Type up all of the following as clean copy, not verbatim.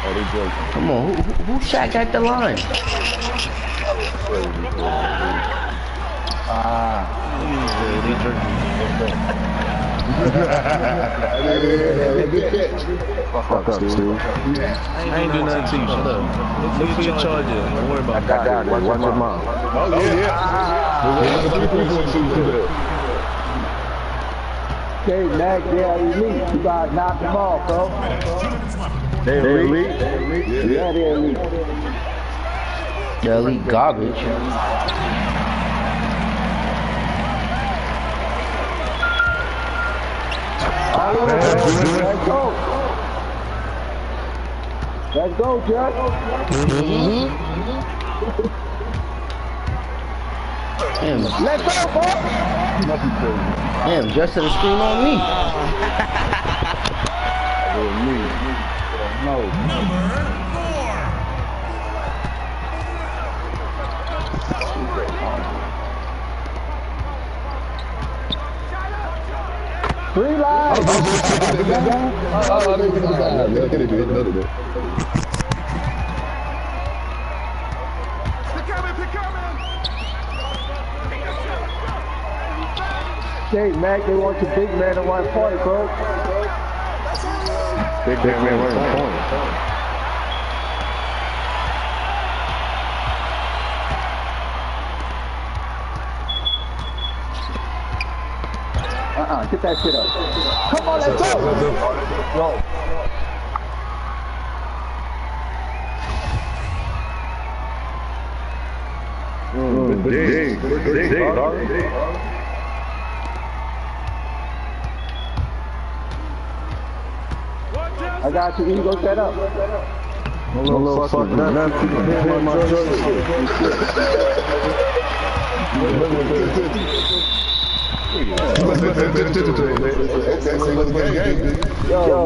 Oh, they joking. Come on, who Shaq at the line? They jerking. Fuck up, Steve. I ain't do nothing to you. Shut up. Look for your charger. Don't worry about it. I got it. Watch your mouth. Oh, yeah. Okay, Mac, they're elite. You gotta knock them off, bro. They're elite? Yeah, they're elite. The elite garbage. Let's go. Let's go, Jack. Damn, Let's go, bro. damn, just to the screen on me. No. Three lives. Okay, Mac, they want your big man to one point, bro. Big man running point. Get that shit up. Come on, let's go. Go. I got you, Eagle, set up. A little fucking nothing. Yo,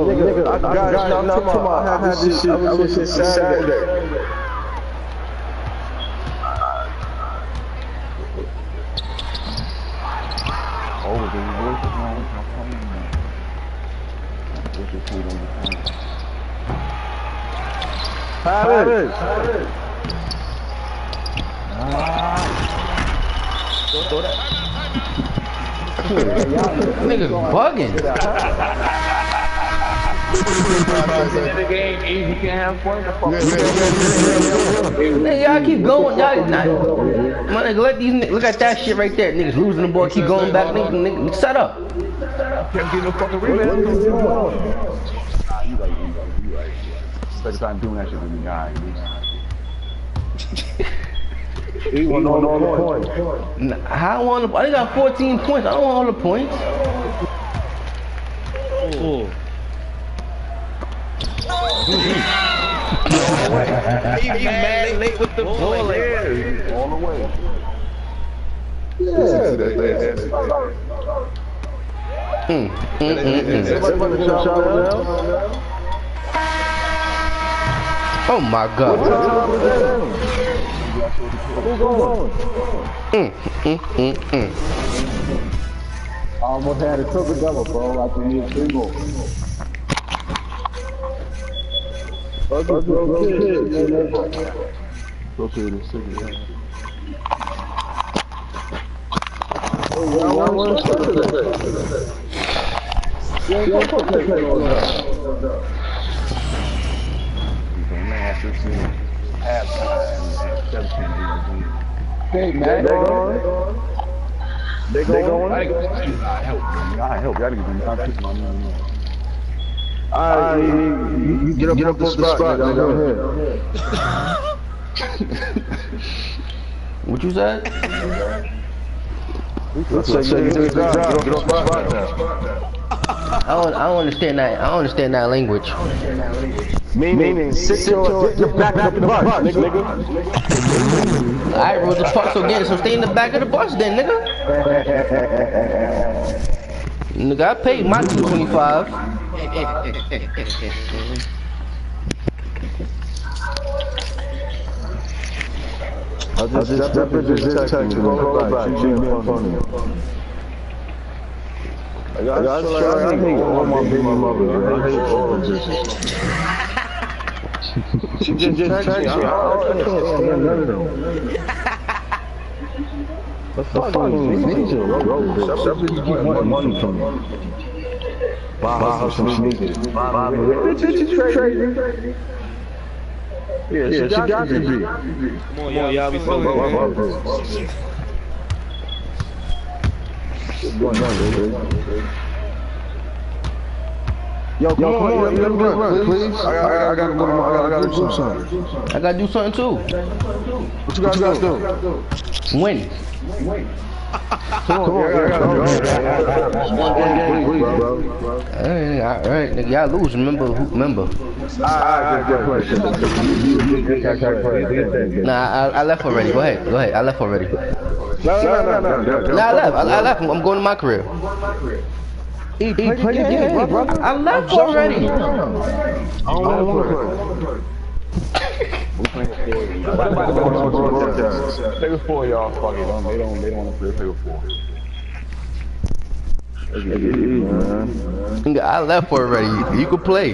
nigga, I got I had this shit, I was just Saturday. Paris. Niggas bugging. Nigga, y'all keep going. Y'all, my nigga, let these niggas, look at that shit right there. Niggas losing the ball, keep going back. Nigga, shut up. Can't get no fucking rebound. You right. Second time doing that shit with me, guy. He won all the points. How I want I got 14 points. I don't want all the points. Oh. He mad late with the ball. All the way. Oh my God. I almost had a triple double, bro. I can use three more. Hey, man. They going? I help. Y'all niggas not picking my name. You get up off the spot, nigga. What you said? I don't understand that. I don't understand that language. Meaning, sit your back up in the bus, nigga. Alright, bro, just park so so stay in the back of the bus then, nigga. Nigga, I paid my $225. I just step into this text and go back. I hate all my baby mothers. I hate all of this. She just text me. I can't stand none of them. What's the fuck is ninja, bro? That's what you get money from. Buy her some sneakers. Bitch, you crazy. Yeah, she got to be. Come on, y'all be feeling Yo, come on, let me run, please. I gotta do something. I gotta do something too. What you guys do? Win. Come on, please, bro. Alright, nigga, y'all lose. Remember. Nah, I left already. Go ahead. I left already. No. Nah, I left. I'm going to my career. He played the game, bro. I left already. I don't want to play. Figure 4, y'all. Fuck it. They don't want to play figure 4. I left already. You can play.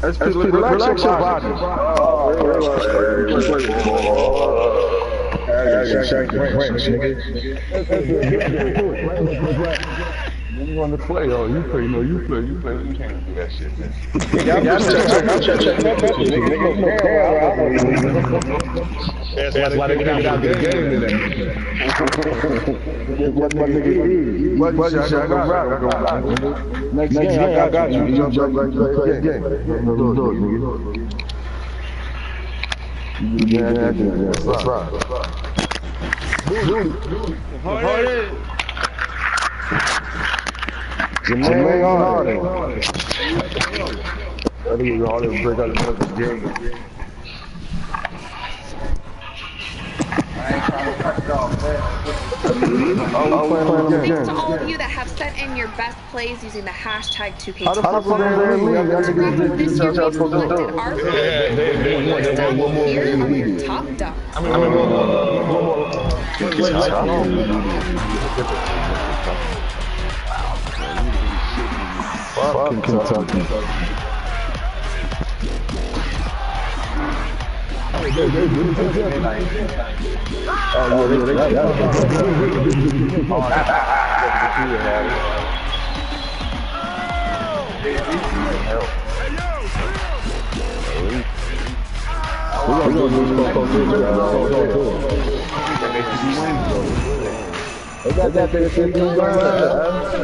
Relax your body. You want to play, oh, you play, you can't do that shit, man. That's why they got out the game today. What my nigga eat? What I Next game, I got you. You jump like you play the game. That's right. Jermaine Harden. I think we're all going to break out another game. Thanks to all of you that have sent in your best plays using the hashtag 2K. To grab this year's selected our here on Top Dunk. Fucking Kentucky.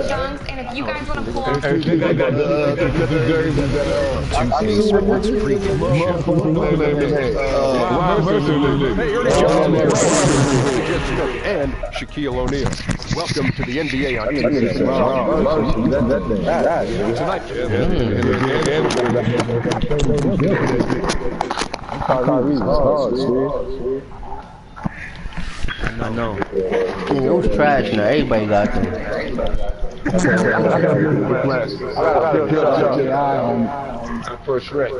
Songs, and if you guys want to pull up and Shaquille O'Neal. Welcome to the NBA on I know. It was trash now. Everybody got them. For Shrek.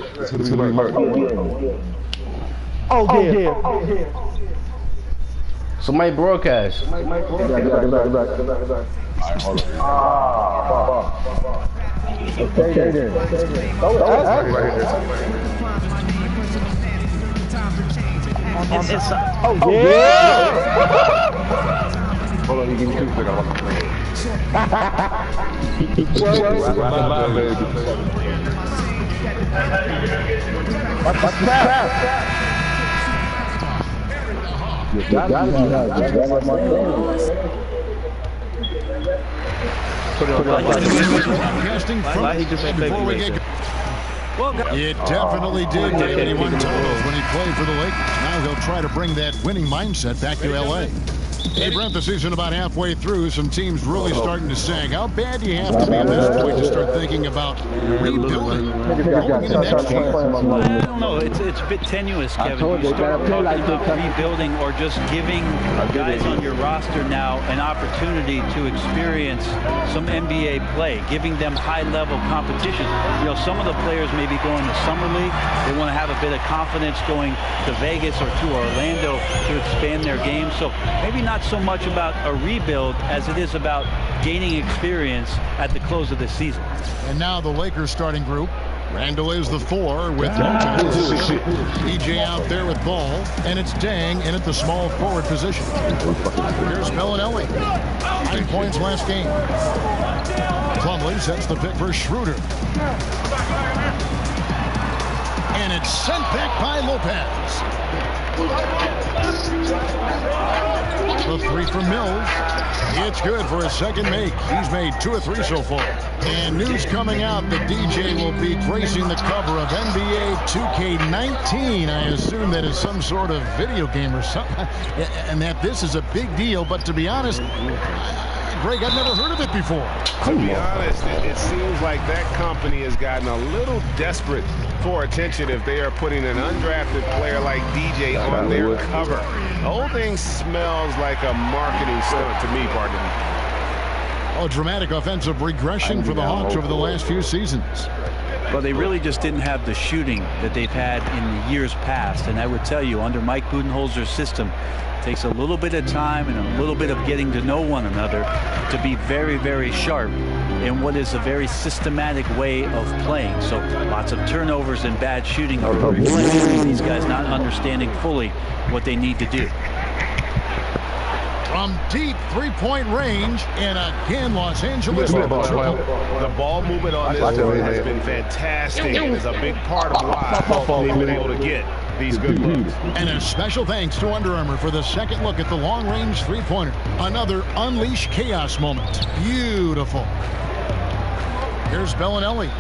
Oh yeah. Somebody broadcast. Get back. Okay then. Oh yeah! Hold on, you give me 2 seconds. What's that? You got my It definitely did, David. He won totals when he played for the Lakers. Now he'll try to bring that winning mindset back to L.A. Hey, Brent, the season about halfway through. Some teams really starting to sag. How bad do you have to be at this point to start thinking about rebuilding? Going into next year? I don't know. It's a bit tenuous, Kevin. You start talking about rebuilding or just giving guys on your roster now an opportunity to experience some NBA play, giving them high-level competition. You know, some of the players may be going to Summer League. They want to have a bit of confidence going to Vegas or to Orlando to expand their game. So maybe not so much about a rebuild as it is about gaining experience at the close of the season. And now the Lakers starting group. Randall is the 4 with Lopez. DJ out there with Ball, and it's Dang in at the small forward position. Here's Bellinelli. 9 points last game. Plumlee sets the pick for Schroeder. And it's sent back by Lopez. The 3 from Mills. It's good for his second make. He's made 2 of 3 so far. And news coming out that DJ will be gracing the cover of NBA 2K19. I assume that is some sort of video game or something. And that this is a big deal. But to be honest, Greg, I've never heard of it before. To be honest, it seems like that company has gotten a little desperate for attention if they are putting an undrafted player like DJ on their cover. The whole thing smells like a marketing stunt to me, partner. Oh, dramatic offensive regression for the Hawks over the last few seasons. Well, they really just didn't have the shooting that they've had in the years past. And I would tell you, under Mike Budenholzer's system, it takes a little bit of time and a little bit of getting to know one another to be very, very sharp in what is a very systematic way of playing. So lots of turnovers and bad shooting are a reflection of these guys not understanding fully what they need to do. From deep three-point range, and again, Los Angeles. The ball movement on this one has been fantastic, and is a big part of why they've been able to get these good looks. And a special thanks to Under Armour for the second look at the long-range three-pointer. Another Unleash Chaos moment. Beautiful. Here's Bellinelli.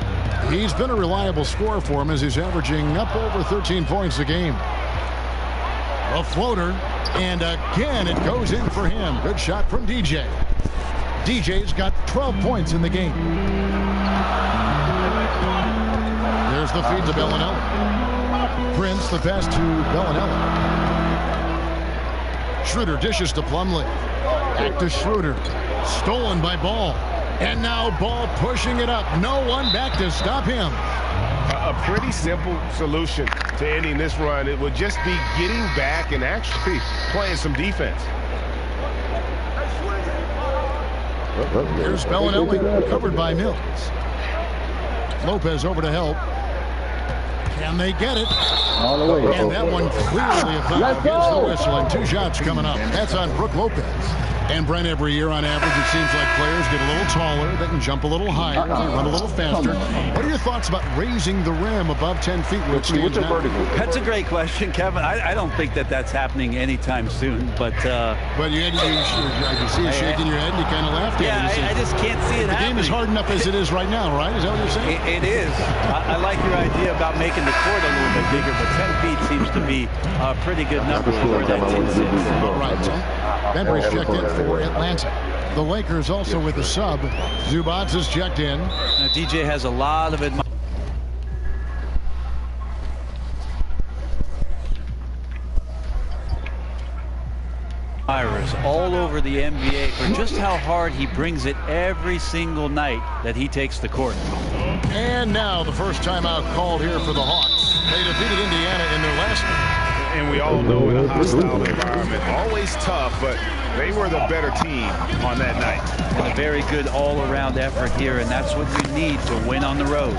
He's been a reliable scorer for him as he's averaging up over 13 points a game. A floater, and again it goes in for him. Good shot from DJ. DJ's got 12 points in the game. There's the feed to Bellinelli. Prince, the pass to Bellinelli. Schroeder dishes to Plumlee. Back to Schroeder. Stolen by Ball. And now Ball pushing it up. No one back to stop him. A pretty simple solution to ending this run. It would just be getting back and actually playing some defense. Here's Bellinelli, covered by Mills. Lopez over to help. Can they get it? All the way. And that one clearly a foul. Gets the whistle, and 2 shots coming up. That's on Brook Lopez. And Brent, every year on average, it seems like players get a little taller, they can jump a little higher, they run a little faster. What are your thoughts about raising the rim above 10 feet? That's a great question, Kevin. I don't think that that's happening anytime soon, but you see you shaking your head and you kind of laughed at it. I just can't see it happening. The game is hard enough as it is right now, right? Is that what you're saying? It is. I like your idea about making the court a little bit bigger, but 10 feet seems to be a pretty good number for that team. All right, so Bembry's checked in for Atlanta. The Lakers also with a sub. Zubac is checked in. Now, DJ has a lot of admirers all over the NBA for just how hard he brings it every single night that he takes the court. And now the first timeout called here for the Hawks. They defeated Indiana in their last game. And we all know in a hostile environment, always tough, but they were the better team on that night. And a very good all-around effort here, and that's what you need to win on the road.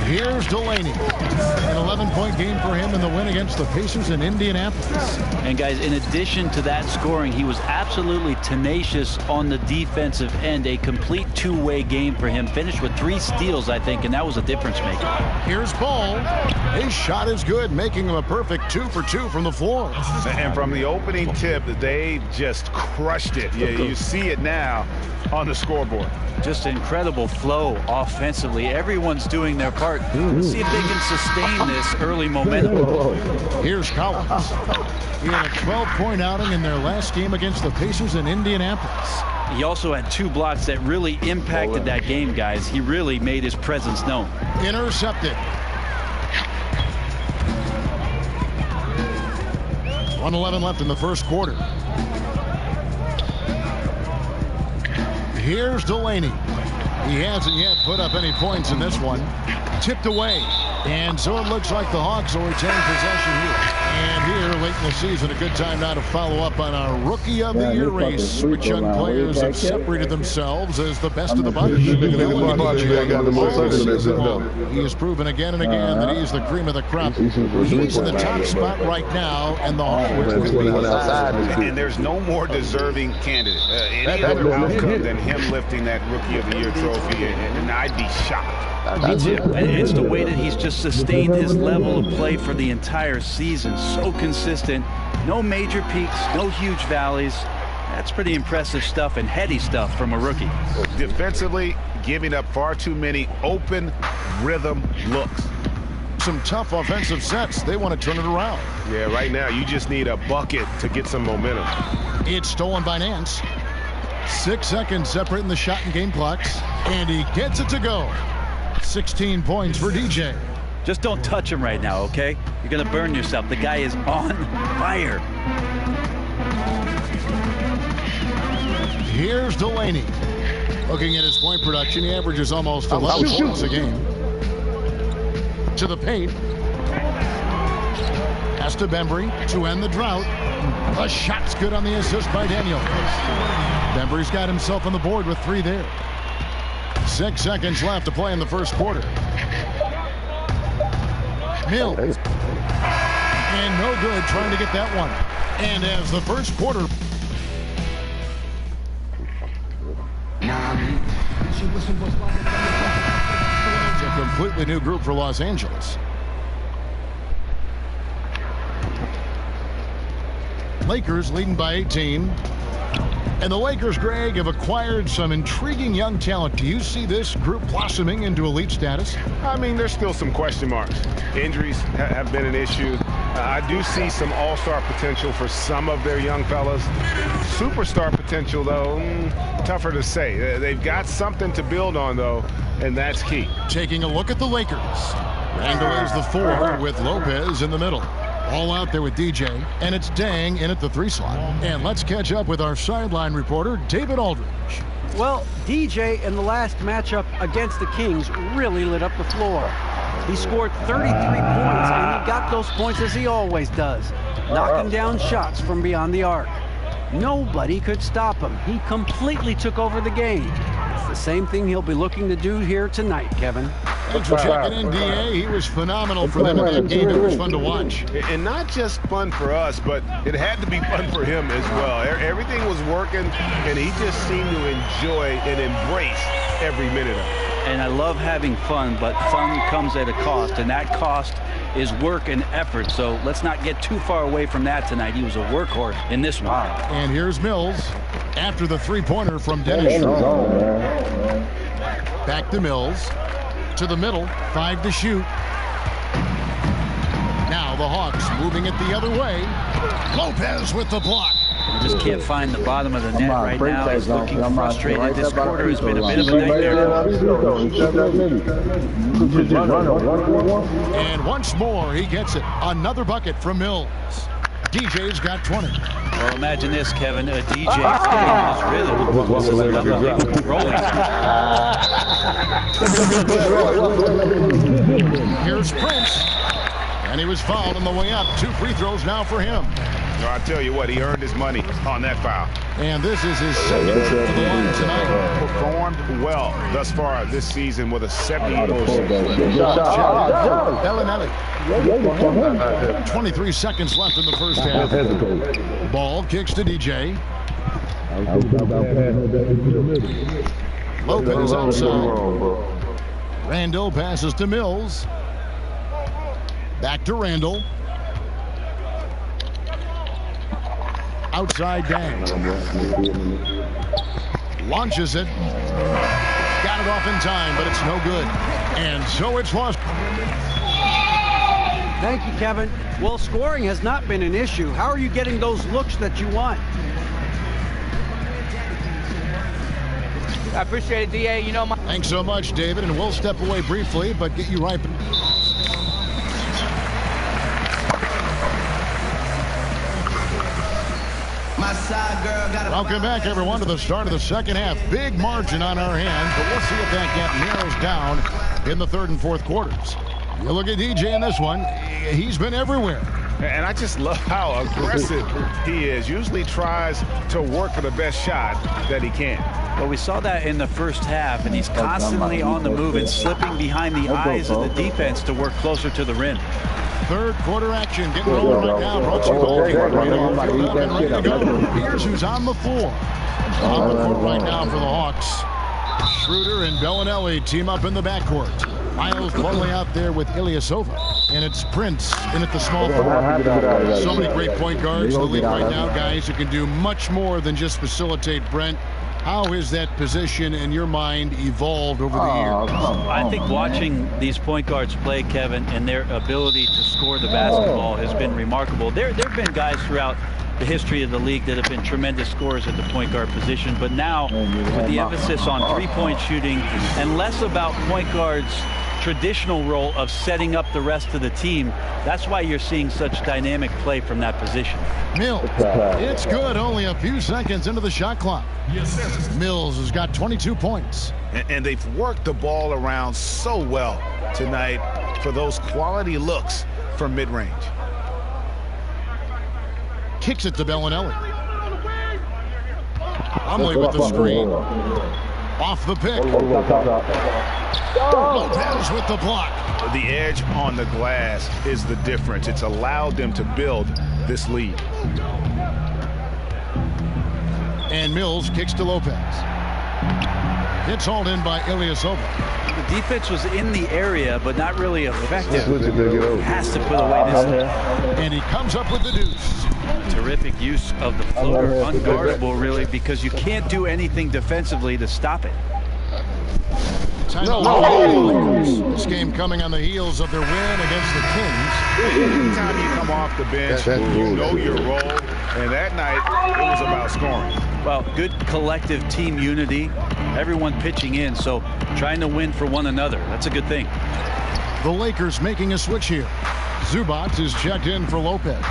Here's Delaney. An 11-point game for him in the win against the Pacers in Indianapolis. And guys, in addition to that scoring, he was absolutely tenacious on the defensive end. A complete two-way game for him. Finished with 3 steals, I think, and that was a difference maker. Here's Ball. His shot is good, making him a perfect 2 for 2 from the floor. And from the opening tip, they just crushed it. Yeah, you see it now on the scoreboard. Just incredible flow offensively. Everyone's doing their part. Let's see if they can sustain this early momentum. Here's Collins. He had a 12-point outing in their last game against the Pacers in Indianapolis. He also had 2 blocks that really impacted that game, guys. He really made his presence known. Intercepted. 1:11 left in the first quarter. Here's Delaney. He hasn't yet put up any points in this one. Tipped away. And so it looks like the Hawks will retain possession here. And here, late in the season, a good time now to follow up on our Rookie of the Year race, which young players have separated themselves as the best of the bunch. He has proven again and again that he's the cream of the crop. He's in the top spot right now, and the hardwood will be outside. And there's no more deserving candidate. Any other outcome than him lifting that Rookie of the Year trophy, and I'd be shocked. Me too. And it's the way that he's just sustained his level of play for the entire season. So consistent. No major peaks, no huge valleys. That's pretty impressive stuff and heady stuff from a rookie. Defensively, giving up far too many open rhythm looks. Some tough offensive sets. They want to turn it around. Yeah, right now you just need a bucket to get some momentum. It's stolen by Nance. 6 seconds separating the shot and game clocks. And he gets it to go. 16 points for DJ. Just don't touch him right now, okay? You're going to burn yourself. The guy is on fire. Here's Delaney. Looking at his point production, he averages almost 11 points a game. To the paint. Pass to Bembry to end the drought. The shot's good on the assist by Daniel. Bembry's got himself on the board with 3 there. 6 seconds left to play in the first quarter. Mills. And no good trying to get that one. And as the first quarter. It's a completely new group for Los Angeles. Lakers leading by 18. And the Lakers, Greg, have acquired some intriguing young talent. Do you see this group blossoming into elite status? I mean, there's still some question marks. Injuries have been an issue. I do see some all-star potential for some of their young fellas. Superstar potential, though, tougher to say. They've got something to build on, though, and that's key. Taking a look at the Lakers. Randall is the 4 with Lopez in the middle. All out there with DJ, and it's Dang in at the 3 slot. And let's catch up with our sideline reporter, David Aldridge. Well, DJ in the last matchup against the Kings really lit up the floor. He scored 33 points, and he got those points as he always does, knocking down shots from beyond the arc. Nobody could stop him. He completely took over the game. It's the same thing he'll be looking to do here tonight, Kevin. Thanks for checking in, DA. He was phenomenal for them in that game. It was fun to watch. And not just fun for us, but it had to be fun for him as well. Everything was working, and he just seemed to enjoy and embrace every minute of it. And I love having fun, but fun comes at a cost, and that cost is work and effort. So let's not get too far away from that tonight. He was a workhorse in this one. And here's Mills after the 3-pointer from Dennis Schroeder. Back to Mills. To the middle, 5 to shoot. Now the Hawks moving it the other way. Lopez with the block. You just can't find the bottom of the net right now. He's looking frustrated. This quarter has been a bit of a nightmare. And once more, he gets it. Another bucket from Mills. DJ's got 20. Well, imagine this, Kevin. A DJ is rolling. Here's Prince. And he was fouled on the way up. 2 free throws now for him. I'll tell you what, he earned his money on that foul. And this is his second trip to the line tonight. Performed well thus far this season with a 78%. Bellinelli. 23 seconds left in the first half. Ball kicks to DJ. Lopez outside. Randall passes to Mills. Back to Randall. Outside Dang. Launches it. Got it off in time, but it's no good. And so it's lost. Thank you, Kevin. Well, scoring has not been an issue. How are you getting those looks that you want? I appreciate it, DA. You know, Thanks so much, David. And we'll step away briefly, but get you right. Welcome back, everyone, to the start of the second half. Big margin on our hands, but we'll see if that gap narrows down in the third and fourth quarters. You look at DJ in this one. He's been everywhere. And I just love how aggressive he is. Usually tries to work for the best shot that he can. Well, we saw that in the first half, and he's constantly on the move and slipping behind the eyes of the defense to work closer to the rim. Third quarter action getting rolling right now. Brought to you by ready to go. Here's who's on the floor. On the court right now for the Hawks. Schroeder and Bellinelli team up in the backcourt. Miles Plumlee out there with Ilyasova. And it's Prince in at the small forward. So many great point guards in the league right now, guys who can do much more than just facilitate. Brent, how has that position in your mind evolved over the years? I think watching these point guards play, Kevin, and their ability to score the basketball has been remarkable. There have been guys throughout the history of the league that have been tremendous scorers at the point guard position, but now with the emphasis on three-point shooting and less about point guards' traditional role of setting up the rest of the team, that's why you're seeing such dynamic play from that position. Mills, it's good, only a few seconds into the shot clock. Mills has got 22 points. And they've worked the ball around so well tonight for those quality looks from mid-range. Kicks it to Bellinelli. Plumlee with the screen. Off the pick. Lopez with the block. The edge on the glass is the difference. It's allowed them to build this lead. And Mills kicks to Lopez. It's hauled in by Ilyasova. The defense was in the area, but not really effective. Has to put away this time. And he comes up with the deuce. Terrific use of the floater, unguardable really, because you can't do anything defensively to stop it. This game coming on the heels of their win against the Kings. Anytime you come off the bench, you know your role, and that night it was about scoring. Well, good collective team unity, everyone pitching in, so trying to win for one another. That's a good thing. The Lakers making a switch here. Zubac is checked in for Lopez.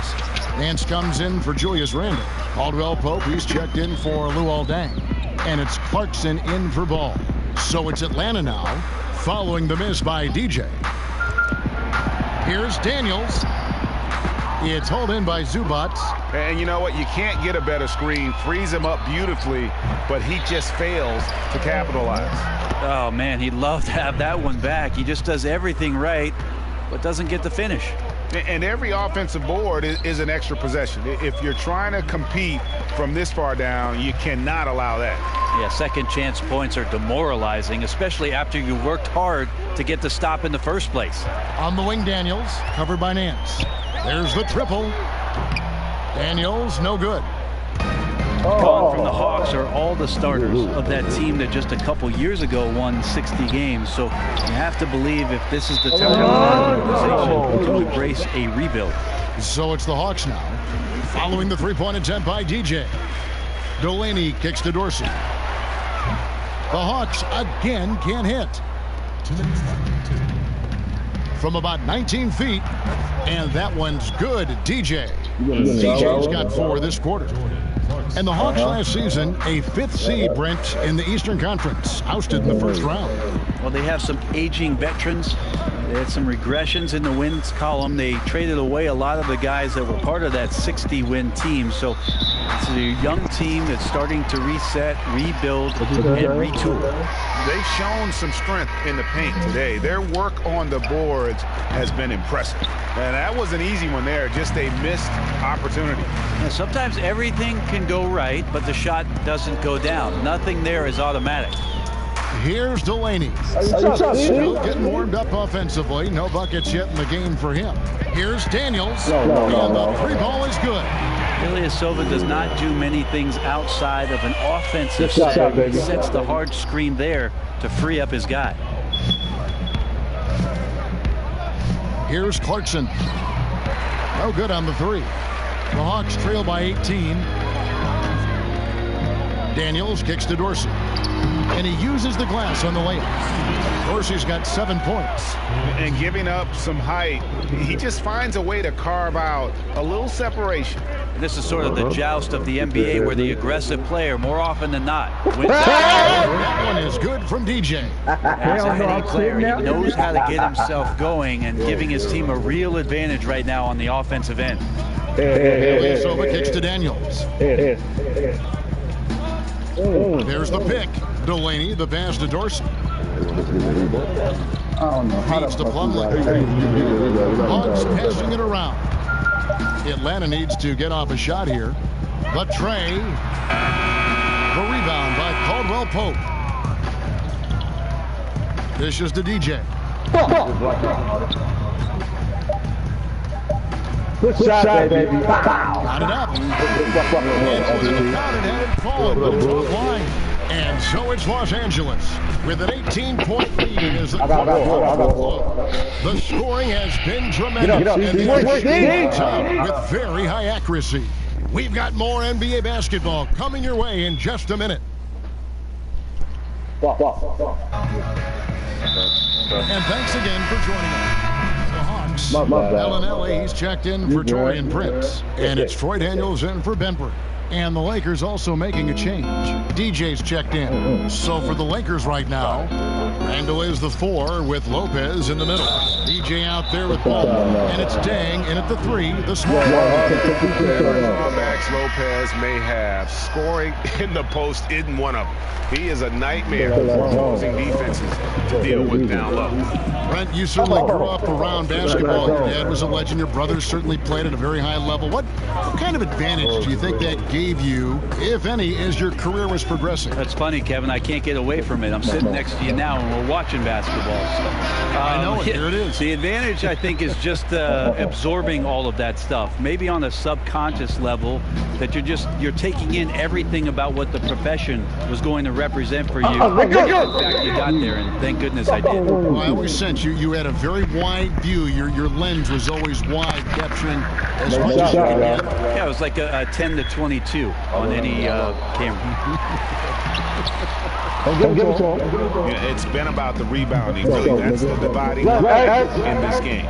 Nance comes in for Julius Randle. Caldwell Pope, he's checked in for Luol Deng. And it's Clarkson in for Ball. So it's Atlanta now, following the miss by DJ. Here's Daniels. It's hauled in by Zubac. And you know what? You can't get a better screen. Frees him up beautifully, but he just fails to capitalize. Oh, man, he'd love to have that one back. He just does everything right, but doesn't get the finish. And every offensive board is an extra possession. If you're trying to compete from this far down, you cannot allow that. Yeah, second chance points are demoralizing, especially after you worked hard to get the stop in the first place. On the wing, Daniels, covered by Nance. There's the triple. Daniels, no good. Gone from the Hawks are all the starters of that team that just a couple years ago won 60 games. So you have to believe if this is the time of the organization to embrace a rebuild. So it's the Hawks now, following the three-point attempt by DJ. Delaney kicks to Dorsey. The Hawks again can't hit. From about 19 feet, and that one's good. DJ's got 4 this quarter. And the Hawks last season, a 5th seed, Brent, in the Eastern Conference, ousted in the first round. Well, they have some aging veterans. They had some regressions in the wins column. They traded away a lot of the guys that were part of that 60-win team. So it's a young team that's starting to reset, rebuild, and retool. They've shown some strength in the paint today. Their work on the boards has been impressive. And that was an easy one there, just a missed opportunity. Now, sometimes everything can go right, but the shot doesn't go down. Nothing there is automatic. Here's Delaney. Still getting warmed up offensively. No buckets yet in the game for him. Here's Daniels. And the 3 ball is good. Ilyasova does not do many things outside of an offensive set. He sets the hard screen there to free up his guy. Here's Clarkson. No good on the 3. The Hawks trail by 18. Daniels kicks to Dorsey. And he uses the glass on the layup. Dorsey's got 7 points. And giving up some height, he just finds a way to carve out a little separation. This is sort of the joust of the NBA where the aggressive player, more often than not, wins. That one is good from DJ. As any player, he knows how to get himself going and giving his team a real advantage right now on the offensive end. Ilyasova kicks to Daniels. There's the pick. Delaney, the pass to Dorsey. Feeds to Plumlee. Hawks passing it around. Atlanta needs to get off a shot here. But Trey. The rebound by Caldwell Pope. Dishes to DJ. Good shot, baby. Got it up. It was in the foul and had it fallen, but it's offline. And so it's Los Angeles with an 18-point lead as the The scoring has been tremendous, and they are shooting up with very high accuracy. We've got more NBA basketball coming your way in just a minute. And thanks again for joining us. The Hawks, Bellinelli, he's checked in for Torian Prince, and it's Troy Daniels in for Benford. And the Lakers also making a change. DJ's checked in. So for the Lakers right now, Randall is the 4 with Lopez in the middle. DJ out there with Ball. And it's Dang in at the 3, the small Max Lopez may have. Scoring in the post isn't one of them. He is a nightmare for opposing defenses to deal with down low. Brent, you certainly grew up around basketball. Your dad was a legend. Your brothers certainly played at a very high level. What kind of advantage do you think that gave you, if any, as your career was progressing? That's funny, Kevin. I can't get away from it. I'm sitting next to you now, and we're watching basketball. So, I know it. Here it is. The advantage, I think, is just absorbing all of that stuff. Maybe on a subconscious level, that you're taking in everything about what the profession was going to represent for you. In fact, you got there, and thank goodness I did. Well, I always sense you had a very wide view. Your lens was always wide, capturing as much as you could get. Yeah, it was like a 10 to 22 on any camera. Yeah, it's been about the rebounding, really. That's the dividing line in this game.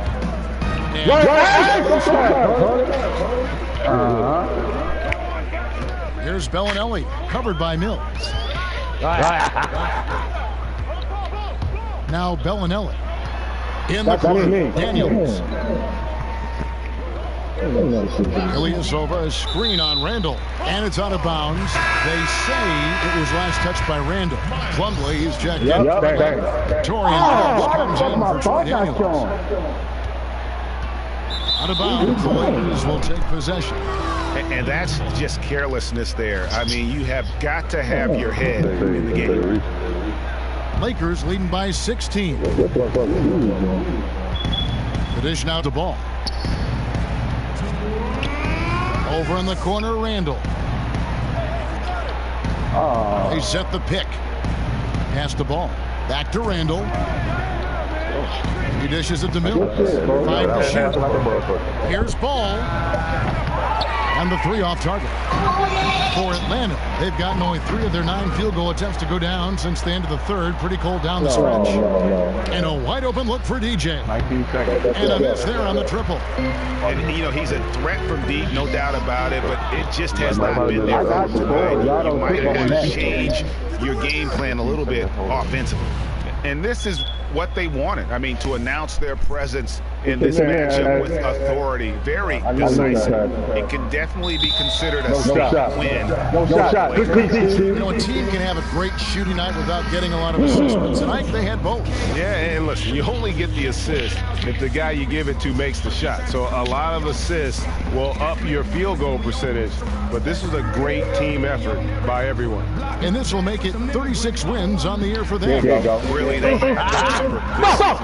Here's Bellinelli, covered by Mills. Now Bellinelli in the corner. Daniels. Ilyasova, a screen on Randall, and it's out of bounds. They say it was last touched by Randall. Plumlee, he's checked in. Torian comes in for Troy Daniels. Out of bounds, the Lakers will take possession. And that's just carelessness there. I mean, you have got to have your head in the game. Lakers leading by 16. The dish now to Ball. Over in the corner, Randall. They set the pick. Pass the ball. Back to Randall. He dishes it to Mills. 5 to shoot. Here's Ball. And the 3 off target. For Atlanta, they've gotten only 3 of their 9 field goal attempts to go down since the end of the third. Pretty cold down the stretch. And a wide open look for DJ. And a miss there on the triple. And, you know, he's a threat from deep, no doubt about it, but it just has not been there for him tonight. You might have to change your game plan a little bit offensively. And this is what they wanted. I mean, to announce their presence in this matchup with authority, very decisive. It can definitely be considered a state win. You know, a team can have a great shooting night without getting a lot of assists, but tonight they had both. Yeah, and listen, you only get the assist if the guy you give it to makes the shot. So a lot of assists will up your field goal percentage, but this was a great team effort by everyone. And this will make it 36 wins on the year for them. Really, they have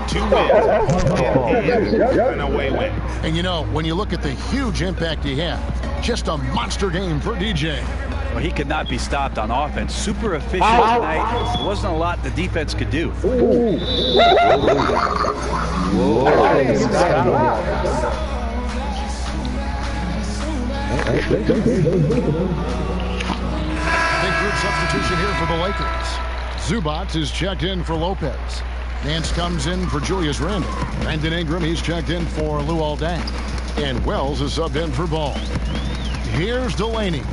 2 wins and an away win. And you know, when you look at the huge impact he had, just a monster game for DJ. Well, he could not be stopped on offense. Super efficient tonight. There wasn't a lot the defense could do. Big group substitution here for the Lakers. Zubac is checked in for Lopez. Nance comes in for Julius Randle. Brandon Ingram, he's checked in for Luol Deng. And Wells is subbed in for Ball. Here's Delaney.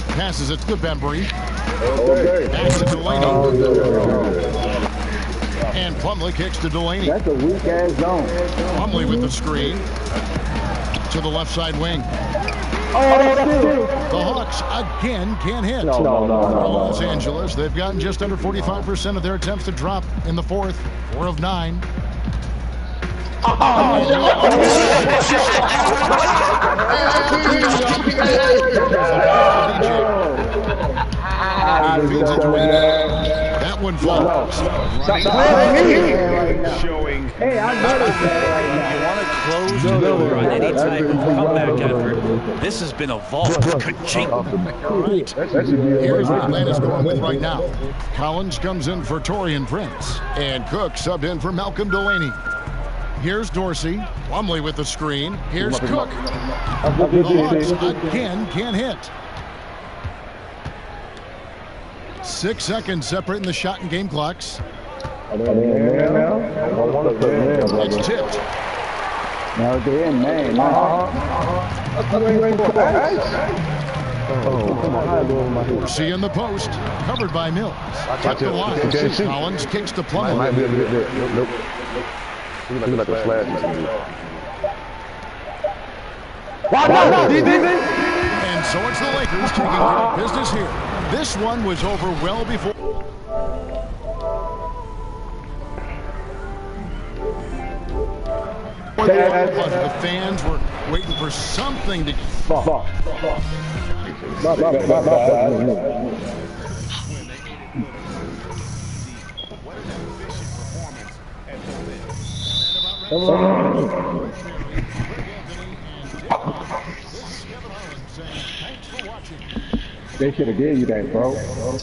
Passes it to Bembry. Back to Delaney. And Plumlee kicks to Delaney. That's a weak-ass zone. Plumlee with the screen. To the left side wing. The Hawks again can't hit. Los Angeles, they've gotten just under 45% of their attempts to drop in the fourth. 4 of 9. That one falls. Showing. Hey, I noticed that right now. You want to close the door on any type of comeback effort. This has been a vault. Ka-ching. Here's what Atlanta's going with right now. Collins comes in for Taurean Prince. And Cook subbed in for Malcolm Delaney. Here's Dorsey. Plumlee with the screen. Here's Cook. The Hawks again can't hit. 6 seconds separating the shot and game clocks. It's tipped. Now they're in, man. Dorsey in the post. Covered by Mills. Kept the line. Collins kicks to Plumlee. Look at the flash. And so it's the Lakers taking care of business here. This one was over well before. The fans were waiting for something to. They should have gave you that, bro. I'll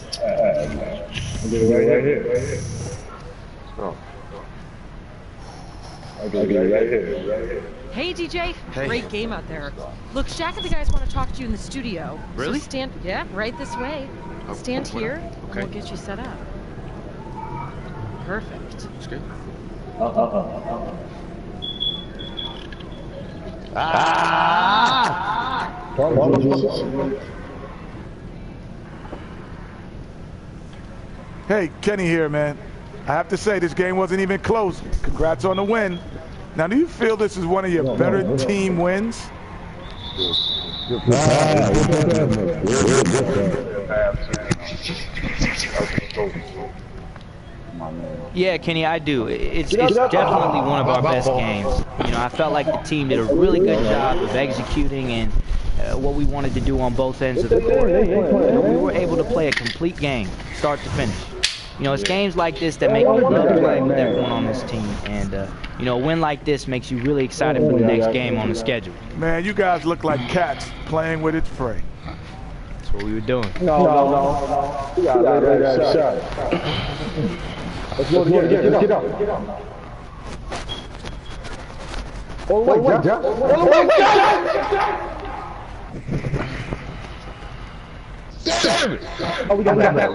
get it right here. I'll get it right here. Hey, DJ. Hey. Great game out there. Look, Shaq and the guys want to talk to you in the studio. Really? So stand, yeah, right this way. Stand here, and we'll get you set up. Perfect. That's good. Hey, Kenny here, man. I have to say, this game wasn't even close. Congrats on the win. Now, do you feel this is one of your better team wins? Yeah, Kenny, I do. It's definitely one of our best games. You know, I felt like the team did a really good job of executing and what we wanted to do on both ends of the court. You know, we were able to play a complete game, start to finish. You know, it's games like this that make me love playing with everyone on this team. And, you know, a win like this makes you really excited for the next game on the schedule. Man, you guys look like cats playing with its prey. That's what we were doing. No. You got that shot. Let's go get up. Oh, wait, Josh. Oh, we got that.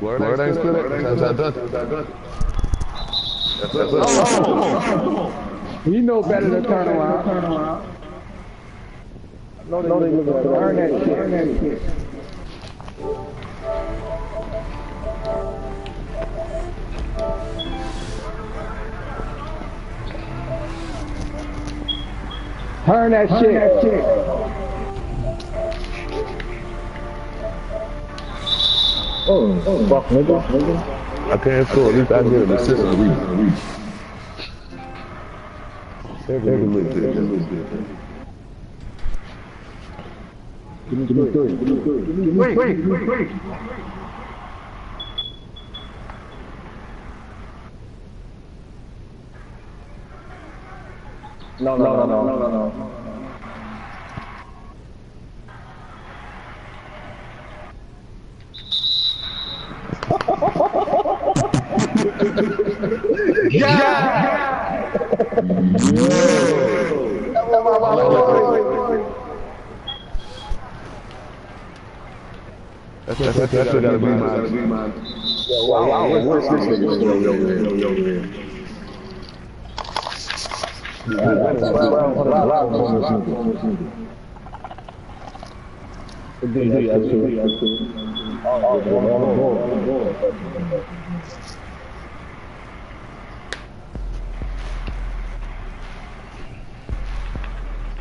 Word ain't split it. You know better than turn around. No, they look at it. Earn that shit. Turn that shit. Oh, fuck, nigga. I can't score. At least I get an assist on the Give me three. Wait. No. That's gotta be mine. Wow, where's this nigga?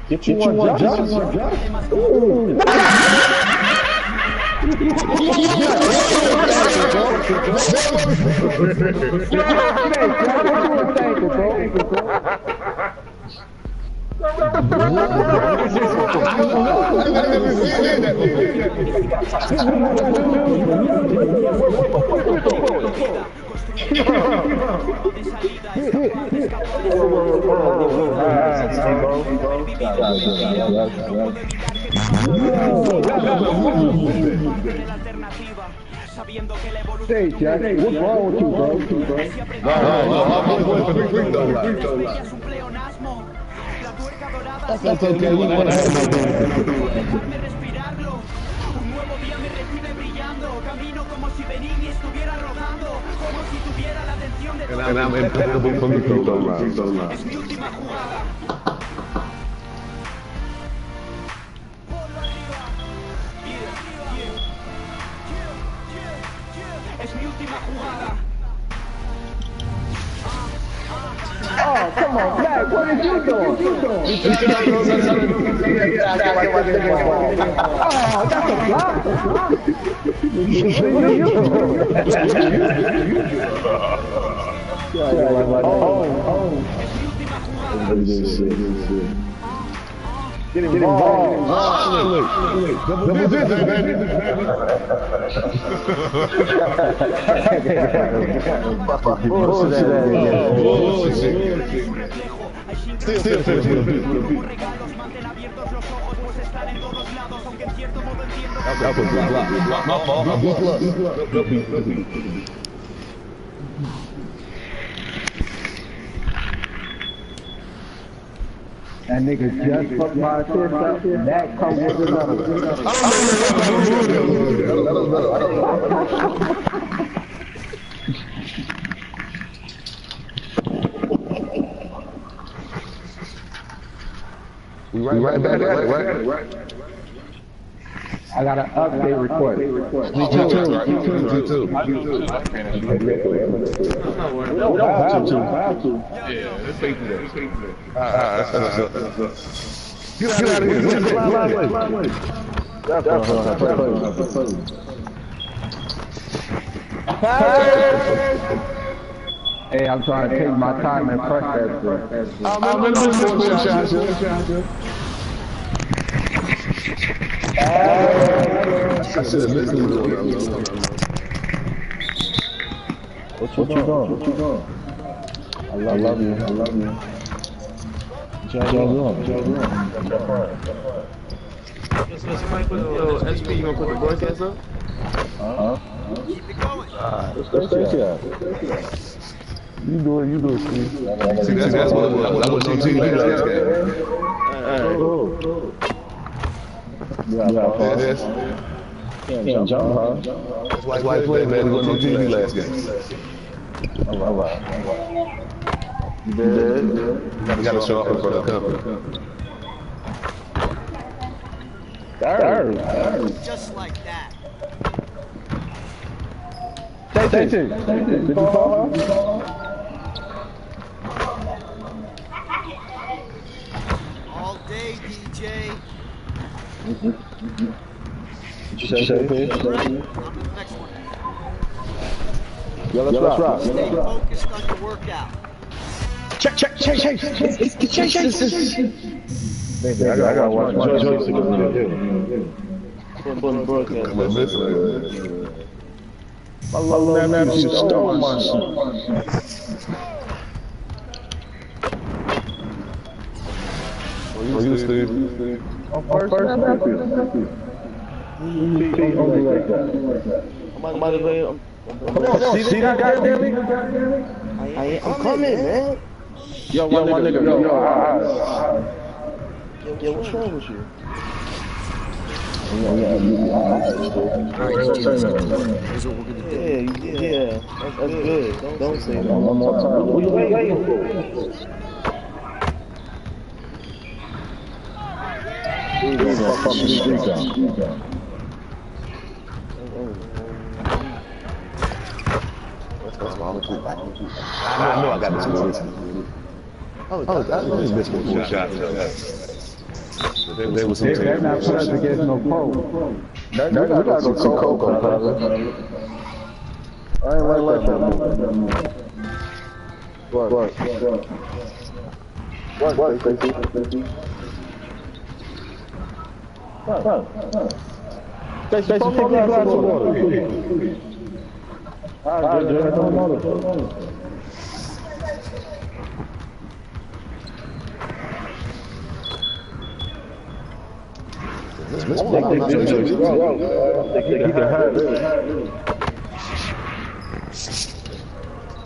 Get you one job. Ooh. Hey, Jack, what's wrong with you, bro? That's okay, we want to have and I'm impeccable from the free throw line. Oh, come on, Jack, what did you do? Oh, that's a block. Get involved. Double digits, baby. That was a block. My fault. That nigga just fucked my assist up, and that comes with another. We right back, right? I got an update request. Me too. We don't have to. Yeah, let's take that. Get out of here. Hey, I'm trying to take my time and press that. I'm in the I should have missed it. What you doing? I love you. Somebody put a little SP, you gonna put the broadcast up? Keep it going. You do it, Steve. See, that's what it was. I wasn't on TV last game. Yeah, can't jump, huh? That's why I played, man. He wasn't on TV last game. All right. You did? We gotta show up in front of the company. Just like that. Did you call her? All day, DJ. Did you say Paige? On to the next one. Yeah, let's rock. Stay focused on your workout. Check. I gotta watch my joystick over there. My little man just stole my shit. Oh, you Steve? I'm first. Come on, see that goddamn nigga? I'm coming, man. Yo, my nigga, yo, what's wrong with you? Alright, DJ, listen. Here's what we're gonna do. Yeah, that's good. Don't say that one more time. What are you waiting for? I know I got this one. Oh, that was a good shot. They was They're not put us against no pro. We gotta go see Coco, brother. I ain't like that move. What, Stacey? Stacey, pour me a glass of water. All right, Jay, come on.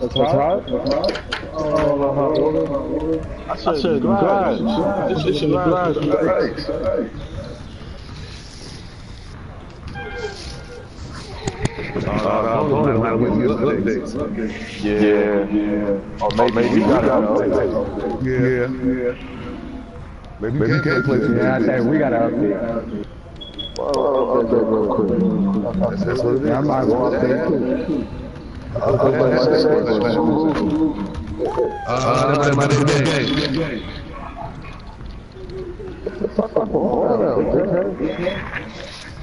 That's hot? I said garage. This is a garage. Yeah. Or maybe he got to update. Yeah. Maybe he can't play too. Yeah, I think we got to update. Update real quick. That's what it is. I might go update too.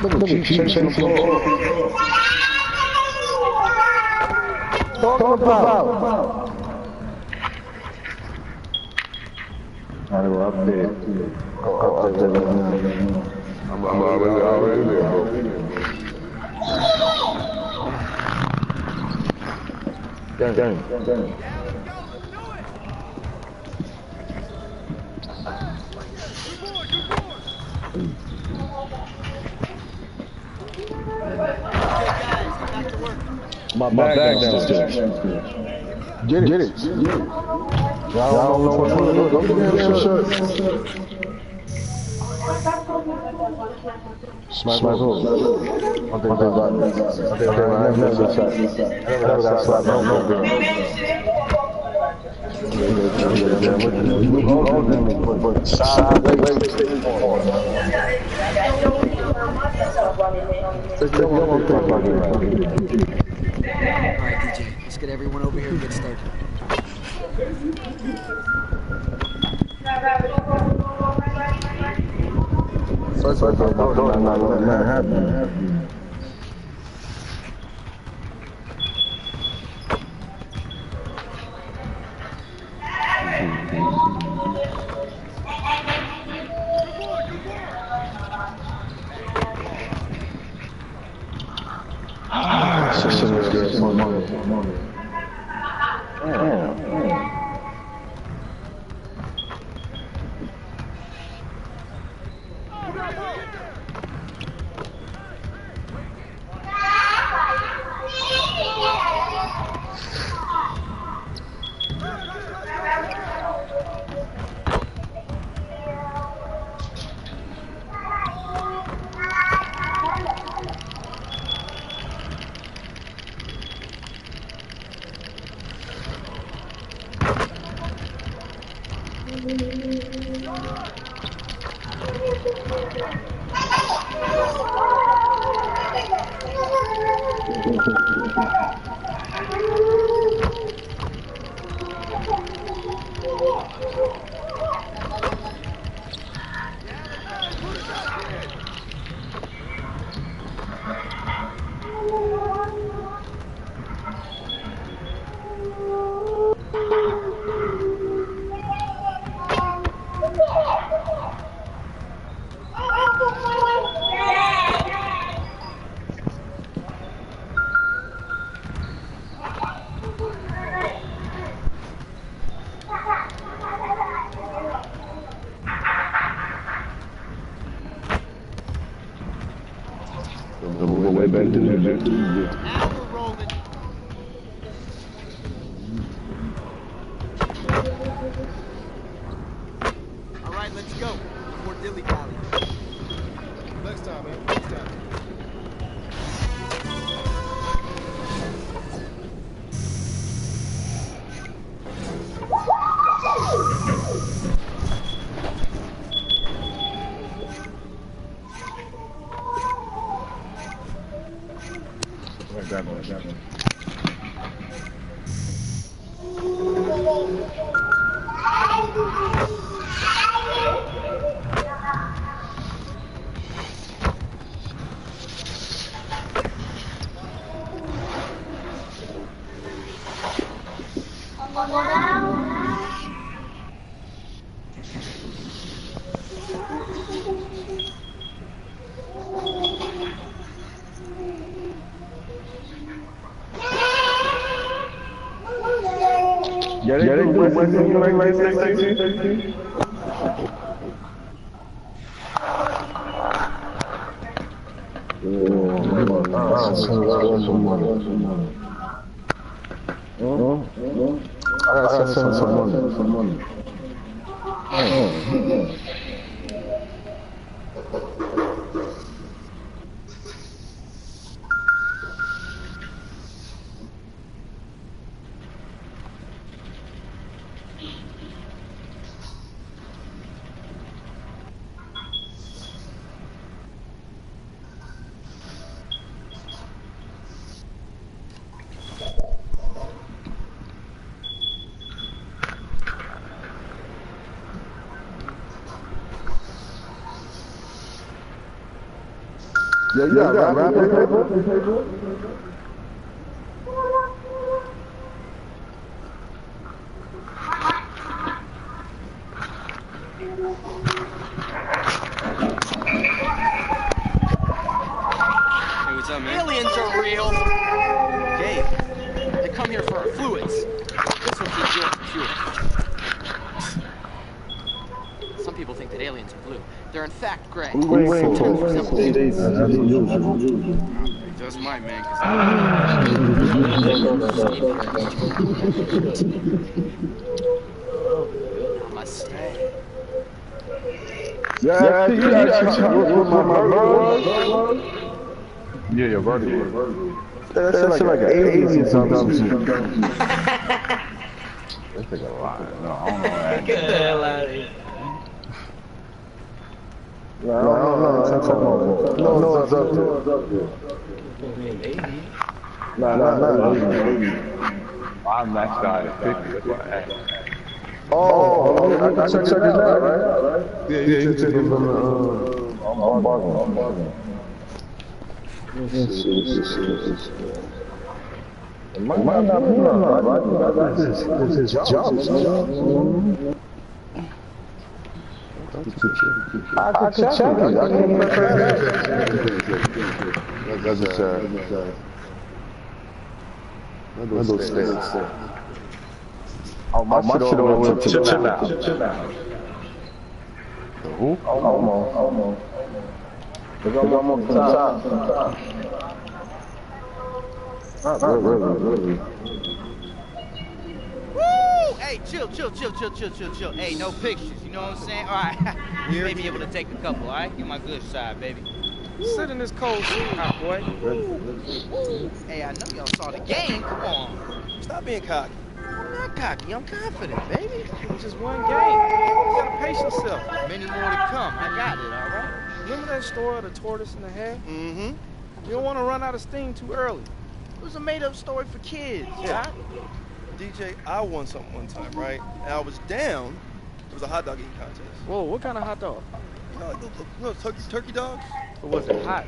Look at you chasing the floor. Talk about. I go up there. I'm already there, bro. Dang. My bag downstairs. Get it. Y'all don't know what to do. Go get that shirt. Smash hole. One thing about it. I never got slapped. No girl. Alright, DJ, let's get everyone over here and get started. First, I'm not letting that happen. Alright, let's go. Before Dilly Dally. FaceTime, man. FaceTime. Yeah, they do West Indian like that. I gotta send some money. Yeah, rap paper. Hey, what's up, man? Aliens are real. Gabe, they come here for our fluids. This one's the fuel computer. Some people think that aliens are blue. They're in fact gray. Just my man, must stay. Yeah, your brother. That's like an alien something. That's like a lot. No, I don't know that. Get the hell out of here. No, it's up there. Nah. I'm maxed out at 50. That's why I asked. Oh, I check it out, right? Yeah, you check it from I'm bargaining. It might not be right? This is his job. I can check it. That's a check. Those stairs. Oh, my shit over went to chill out. Who? Almost. There's almost to the top. Not really. Woo! Hey, chill. Hey, no pictures, you know what I'm saying? All right, you may be able to take a couple, all right? Get my good side, baby. Sit in this cold seat, hot boy. Hey, I know y'all saw the game. Come on. Stop being cocky. I'm not cocky. I'm confident, baby. It's just one game. You gotta pace yourself. Many more to come. I got it, all right? Remember that story of the tortoise and the hare? Mm-hmm. You don't want to run out of steam too early. It was a made-up story for kids, yeah. DJ, I won something one time, right? And I was down. It was a hot dog eating contest. Whoa, what kind of hot dog? You know, like turkey dogs? Or was it hot?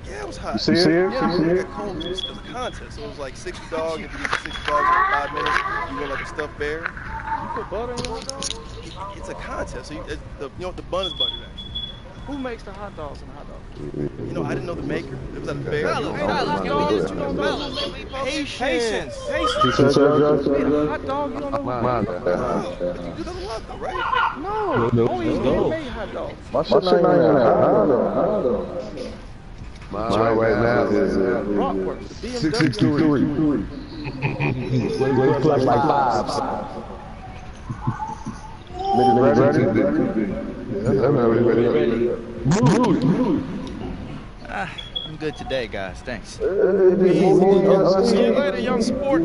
Yeah, it was hot. You see it? Yeah, it got cold. It was a contest. So it was like 60 dogs. If you eat 60 dogs in 5 minutes, you win like a stuffed bear. You put butter in your hot dog? It's a contest. So the bun is buttered, actually. Who makes the hot dogs and the hot dogs? You know, I didn't know the maker. It was at a fair. Patience. Hot dog, you don't know what You don't love them, right? No. Only you made hot dogs. My shit not even hot dog. Mine right now is 663. Let's play like fives. Niggas ready? I'm ready. I'm good today, guys. Thanks. See you later, young sport.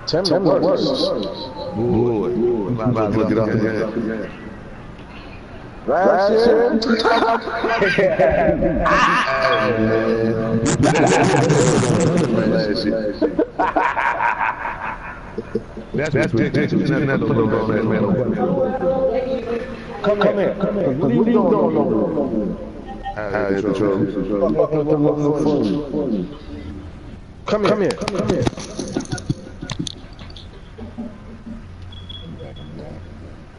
Tell me what works. Good. I'm about to get off the head. That's big. Come here. What are you doing? Come here.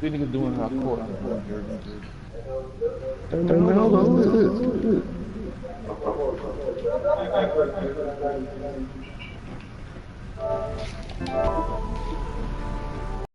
This nigga doing our court. Hold on.